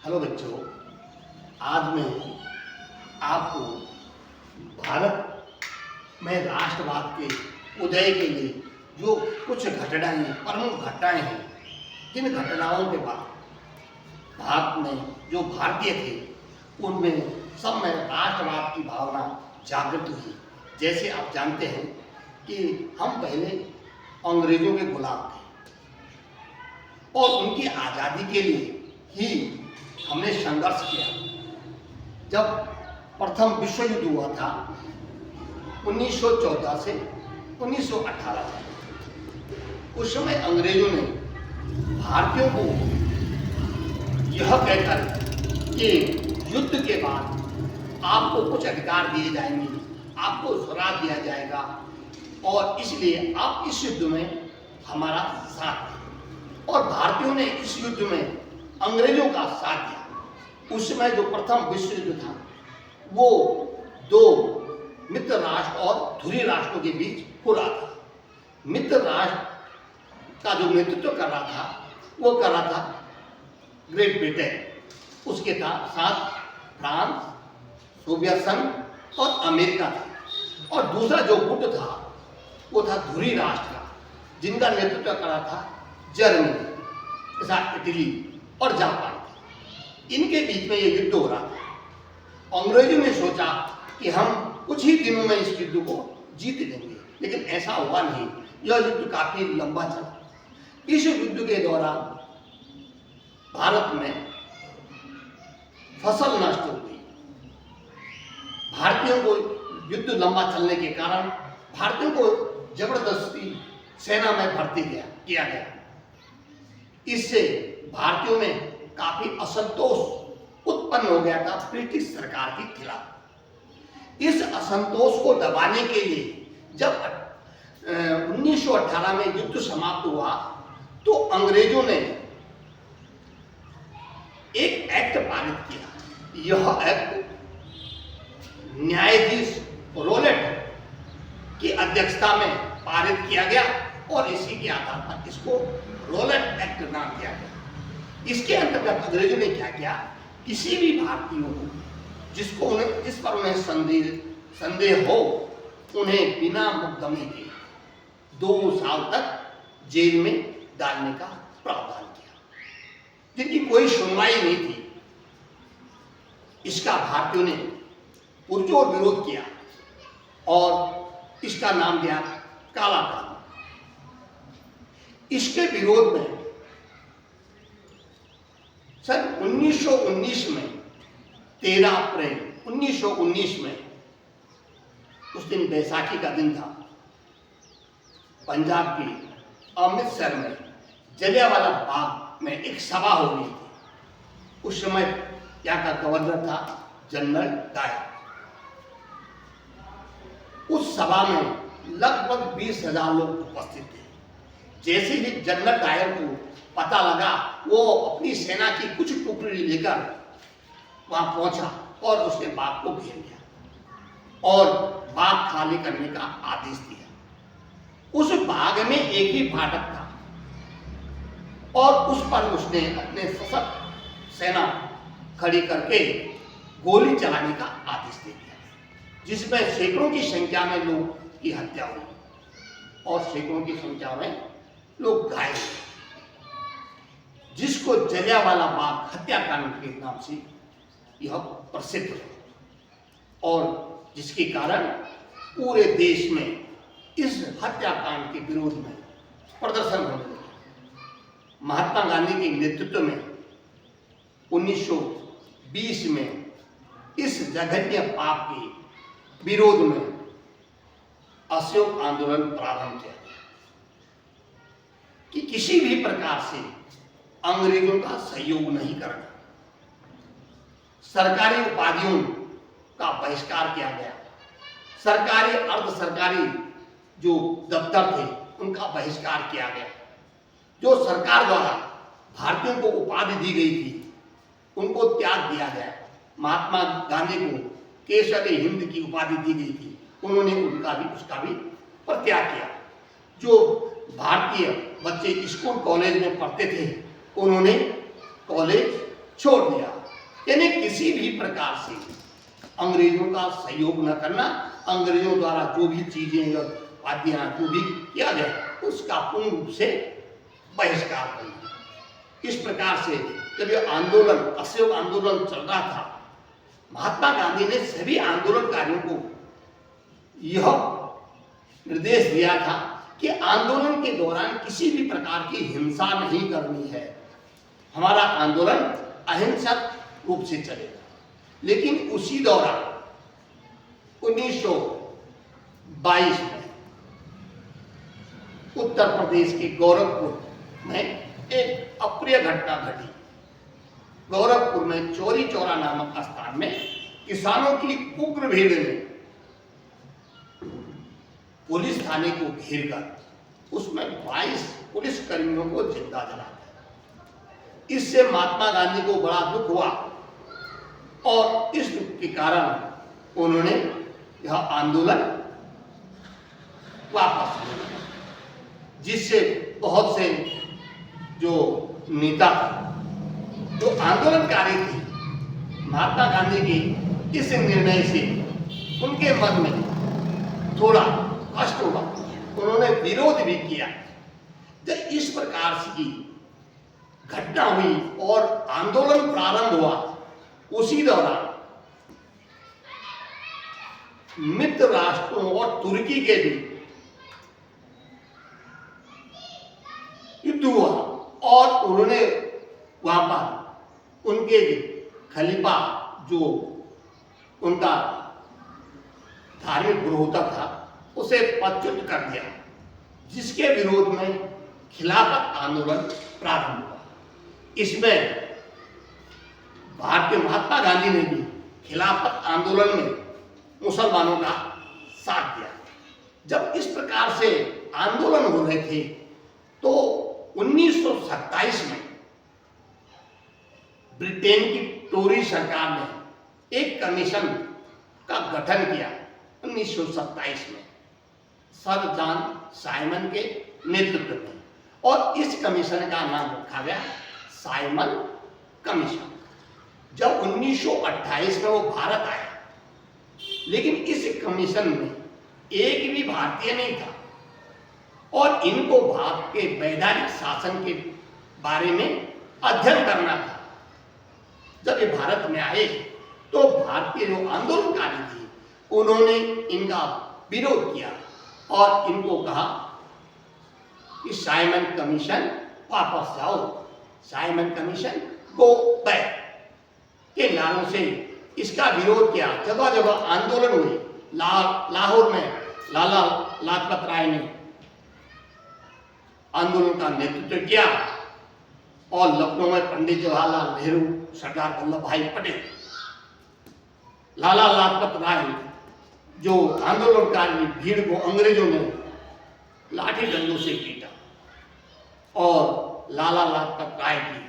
Hello बच्चों, आज मैं आपको भारत में राष्ट्रवाद के उदय के लिए जो कुछ घटनाएं, प्रमुख घटनाएं हैं, जिन घटनाओं के बाद भारत में जो भारतीय थे उनमें सब में राष्ट्रवाद की भावना जागृत हुई। जैसे आप जानते हैं कि हम पहले अंग्रेजों के गुलाम थे और उनकी आज़ादी के लिए ही हमने संघर्ष किया। जब प्रथम विश्व युद्ध हुआ था 1914 से 1918 तक, उस समय अंग्रेजों ने भारतीयों को यह कहकर कि युद्ध के बाद आपको कुछ अधिकार दिए जाएंगे, आपको स्वराज दिया जाएगा और इसलिए आप इस युद्ध में हमारा साथ दें। और भारतीयों ने इस युद्ध में अंग्रेजों का साथ दिया। उस समय जो प्रथम विश्व युद्ध था वो दो मित्र राष्ट्र और धुरी राष्ट्रों के बीच हो रहा था। मित्र राष्ट्र का जो नेतृत्व कर रहा था वो कर रहा था ग्रेट ब्रिटेन, उसके साथ फ्रांस, सोवियत संघ और अमेरिका था। और दूसरा जो गुट था वो था धुरी राष्ट्र का, जिनका नेतृत्व कर रहा था जर्मनी, इटली और जापान। इनके बीच में ये युद्ध हो रहा था। अंग्रेजों ने सोचा कि हम कुछ ही दिनों में इस युद्ध को जीत लेंगे, लेकिन ऐसा हुआ नहीं। यह युद्ध काफी लंबा चला। इस युद्ध के दौरान भारत में फसल नष्ट हो गई। भारतीयों को युद्ध लंबा चलने के कारण भारतीयों को जबरदस्ती सेना में भर्ती किया गया। इससे भारतीयों में काफी असंतोष उत्पन्न हो गया था ब्रिटिश सरकार के खिलाफ। इस असंतोष को दबाने के लिए जब 1918 में युद्ध समाप्त हुआ तो अंग्रेजों ने एक एक्ट पारित किया। यह एक्ट न्यायाधीश रोलेट की अध्यक्षता में पारित किया गया और इसी के आधार पर इसको रोलेट एक्ट नाम दिया गया। इसके अंतर्गत अंग्रेजों ने क्या किया, किसी भी भारतीय को जिस पर उन्हें संदेह हो उन्हें बिना मुकदमे के 2 साल तक जेल में डालने का प्रावधान किया, जिनकी कोई सुनवाई नहीं थी। इसका भारतीयों ने पुरजोर विरोध किया और इसका नाम दिया काला कानून। इसके विरोध में सन 1919 में 13 अप्रैल 1919 में, उस दिन बैसाखी का दिन था, पंजाब के अमृतसर में जलियांवाला बाग में एक सभा हो रही थी। उस समय यहाँ का गवर्नर था जनरल डायर। उस सभा में लगभग 20,000 लोग उपस्थित थे। जैसे ही जनरल डायर को पता लगा, वो अपनी सेना की कुछ टुकड़ी लेकर वहां पहुंचा और उसने बाग को घेर लिया और बाग खाली करने का आदेश दिया। उस बाग में एक ही फाटक था और उस पर उसने अपने सशक्त सेना खड़ी करके गोली चलाने का आदेश दे दिया, जिसमें सैकड़ों की संख्या में लोग की हत्या हुई और सैकड़ों की संख्या में लोग घायल हुए, जिसको जलियांवाला बाग हत्याकांड के नाम से यह प्रसिद्ध है और जिसके कारण पूरे देश में इस हत्याकांड के विरोध में प्रदर्शन होने लगे। महात्मा गांधी के नेतृत्व में 1920 में इस जघन्य पाप के विरोध में असहयोग आंदोलन प्रारंभ किया गया कि किसी भी प्रकार से अंग्रेजों का सहयोग नहीं करना। सरकारी उपाधियों का बहिष्कार किया गया। सरकारी अर्ध सरकारी जो दफ्तर थे उनका बहिष्कार किया गया। जो सरकार द्वारा भारतीयों को उपाधि दी गई थी उनको त्याग दिया गया। महात्मा गांधी को केसरी हिंद की उपाधि दी गई थी, उन्होंने उसका भी परित्याग किया। जो भारतीय बच्चे स्कूल कॉलेज में पढ़ते थे उन्होंने कॉलेज छोड़ दिया। यानी किसी भी प्रकार से अंग्रेजों का सहयोग न करना, अंग्रेजों द्वारा जो भी चीजें और वाद्यां जो भी किया गया उसका पूर्ण रूप से बहिष्कार करना। इस प्रकार से जब ये आंदोलन, असहयोग आंदोलन चल रहा था, महात्मा गांधी ने सभी आंदोलनकारियों को यह निर्देश दिया था कि आंदोलन के दौरान किसी भी प्रकार की हिंसा नहीं करनी है, हमारा आंदोलन अहिंसक रूप से चलेगा। लेकिन उसी दौरान 1922 में उत्तर प्रदेश के गोरखपुर में एक अप्रिय घटना घटी। गोरखपुर में चौरी चौरा नामक स्थान में किसानों की उग्र भीड़ ने पुलिस थाने को घेर कर उसमें 22 पुलिस कर्मियों को जिंदा जला दिया। इससे महात्मा गांधी को बड़ा दुख हुआ और इस दुख के कारण उन्होंने यह आंदोलन वापस लिया, जिससे बहुत से जो नेता थे, जो आंदोलनकारी थे, महात्मा गांधी के इस निर्णय से उनके मन में थोड़ा कष्ट हुआ, उन्होंने विरोध भी किया। जब इस प्रकार की घटना हुई और आंदोलन प्रारंभ हुआ, उसी दौरान मित्र राष्ट्रों और तुर्की के भी युद्ध हुआ और उन्होंने वहां पर उनके खलीफा जो उनका धार्मिक गुरु होता था उसे पदच्युत कर दिया, जिसके विरोध में खिलाफत आंदोलन प्रारंभ हुआ। इसमें भारतीय महात्मा गांधी ने भी खिलाफत आंदोलन में मुसलमानों का साथ दिया। जब इस प्रकार से आंदोलन हो रहे थे तो 1927 में ब्रिटेन की टोरी सरकार ने एक कमीशन का गठन किया 1927 में सर जॉन साइमन के नेतृत्व में, और इस कमीशन का नाम रखा गया साइमन कमीशन। जब 1928 में वो भारत आया, लेकिन इस कमीशन में एक भी भारतीय नहीं था और इनको भारत के वैधानिक शासन के बारे में अध्ययन करना था। जब ये भारत में आए तो भारतीय जो आंदोलनकारी थे उन्होंने इनका विरोध किया और इनको कहा कि साइमन कमीशन वापस जाओ, साइमन कमीशन गो बैक के नारों से इसका विरोध किया। जगह जगह आंदोलन हुए। लाहौर में लाला लाजपत राय ने आंदोलन का नेतृत्व किया और लखनऊ में पंडित जवाहरलाल नेहरू, सरदार वल्लभ भाई पटेल, लाला लाजपत राय जो आंदोलनकारी भीड़ को अंग्रेजों ने लाठी डंडों से पीटा और लाला लाजपत राय की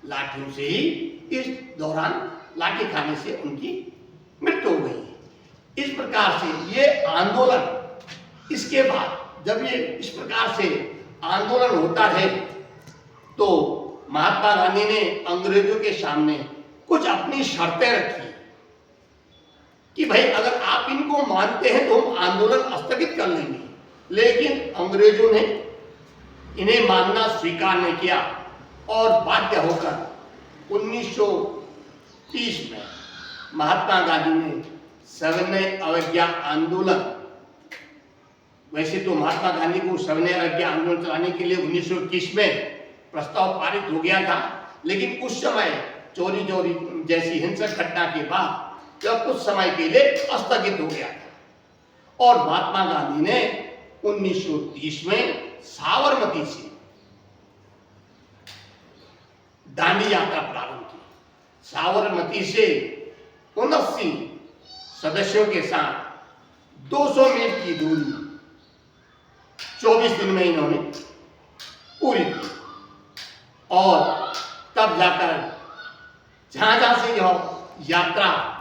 लाठियों से ही इस दौरान लाठी खाने से उनकी मृत्यु हो गई। इस प्रकार से ये आंदोलन, इसके बाद जब ये इस प्रकार से आंदोलन होता है तो महात्मा गांधी ने अंग्रेजों के सामने कुछ अपनी शर्तें रखी कि भाई अगर आप इनको मानते हैं तो हम आंदोलन स्थगित कर लेंगे, लेकिन अंग्रेजों ने इन्हें मानना स्वीकार नहीं किया और बाध्य होकर 1930 में महात्मा गांधी ने सविनय अवज्ञा आंदोलन, वैसे तो महात्मा गांधी को सविनय अवज्ञा आंदोलन चलाने के लिए 1921 में प्रस्ताव पारित हो गया था, लेकिन उस समय चोरी चोरी जैसी हिंसक घटना के बाद यह कुछ समय के लिए स्थगित हो गया था और महात्मा गांधी ने 1930 में साबरमती से दांडी यात्रा प्रारंभ की। साबरमती से 79 सदस्यों के साथ 200 मील की दूरी 24 दिन में इन्होंने पूरी की और तब जाकर जहां जहां से यह यात्रा,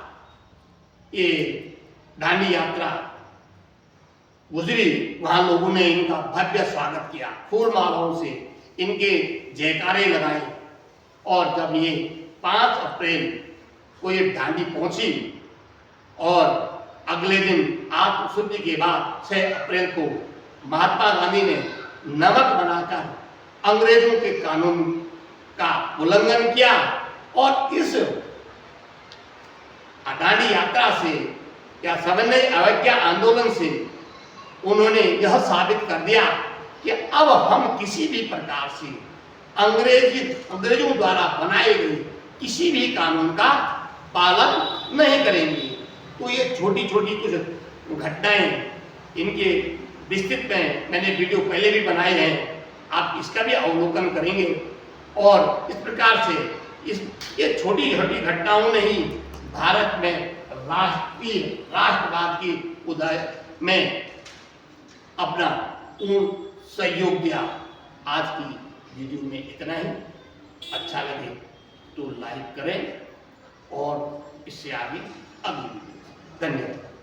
ये दांडी यात्रा गुजरी, वहां लोगों ने इनका भव्य स्वागत किया, फूल मालाओं से इनके जयकारे लगाए और जब ये 5 अप्रैल को ये डांडी पहुंची और अगले दिन आत्मशुद्धि के बाद 6 अप्रैल को महात्मा गांधी ने नमक बनाकर अंग्रेजों के कानून का उल्लंघन किया और इस डांडी यात्रा से या सविनय अवज्ञा आंदोलन से उन्होंने यह साबित कर दिया कि अब हम किसी भी प्रकार से अंग्रेजों द्वारा बनाए गए किसी भी कानून का पालन नहीं करेंगे। तो ये छोटी छोटी कुछ घटनाएं, इनके विस्तृत में मैंने वीडियो पहले भी बनाए हैं, आप इसका भी अवलोकन करेंगे और इस प्रकार से ये छोटी छोटी घटनाओं ने ही भारत में राष्ट्रवाद की उदय में अपना पूर्ण सहयोग दिया। आज की वीडियो में इतना ही। अच्छा लगे तो लाइक करें और इससे आगे अगली वीडियो। धन्यवाद।